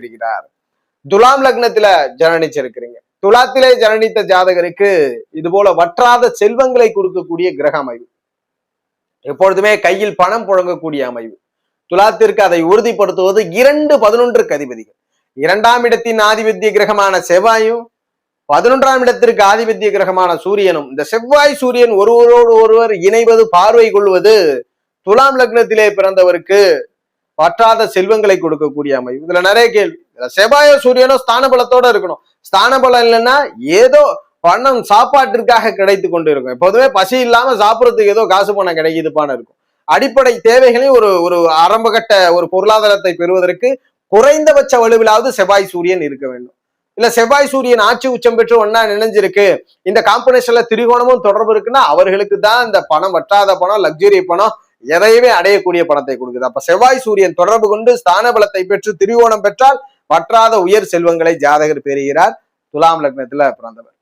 இருக்கிறார். துலாம் லக்னத்துல ஜனனிச்சிருக்கிறீங்க. துலாத்திலே ஜனனித்த ஜாதகருக்கு இது போல வற்றாத செல்வங்களை கொடுக்கக்கூடிய கிரக அமைவு, எப்பொழுதுமே கையில் பணம் புழங்கக்கூடிய அமைவு. துலாத்திற்கு அதை உறுதிப்படுத்துவது 2-11 அதிபதிகள். 2ஆம் இடத்தின் ஆதிபத்திய கிரகமான செவ்வாயும் 11ஆம் இடத்திற்கு ஆதிபத்திய கிரகமான சூரியனும், இந்த செவ்வாய் சூரியன் ஒருவரோடு ஒருவர் இணைவது, பார்வை கொள்வது துலாம் லக்னத்திலே பிறந்தவருக்கு வற்றாத செல்வங்களை கொடுக்கக்கூடிய அமைவு. இதுல நிறைய கேள்வி. செவ்வாயோ சூரியனோ ஸ்தான பலத்தோட இருக்கணும். ஸ்தான பலம் இல்லைன்னா ஏதோ பணம் சாப்பாட்டிற்காக கிடைத்து கொண்டு இருக்கும். எப்போதுமே பசி இல்லாம சாப்பிடறதுக்கு ஏதோ காசு பணம் கிடைக்குதுப்பான்னு இருக்கும். அடிப்படை தேவைகளையும் ஒரு ஆரம்பகட்ட ஒரு பொருளாதாரத்தை பெறுவதற்கு குறைந்தபட்ச வலுவிலாவது செவ்வாய் சூரியன் இருக்க வேண்டும். இல்ல செவ்வாய் சூரியன் ஆட்சி உச்சம் பெற்று ஒன்னா நினைஞ்சிருக்கு, இந்த காம்பினேஷன்ல திரிகோணமும் தொடர்பு இருக்குன்னா அவர்களுக்கு தான் இந்த பணம், வற்றாத பணம், லக்ஸுரி பணம், எதையுமே அடையக்கூடிய பணத்தை கொடுக்குது. அப்ப செவ்வாய் சூரியன் தொடர்பு கொண்டு ஸ்தான பலத்தை பெற்று திரிகோணம் பெற்றால் வற்றாத உயர் செல்வங்களை ஜாதகர் பெறுகிறார் துலாம் லக்னத்துல பிறந்தவர்.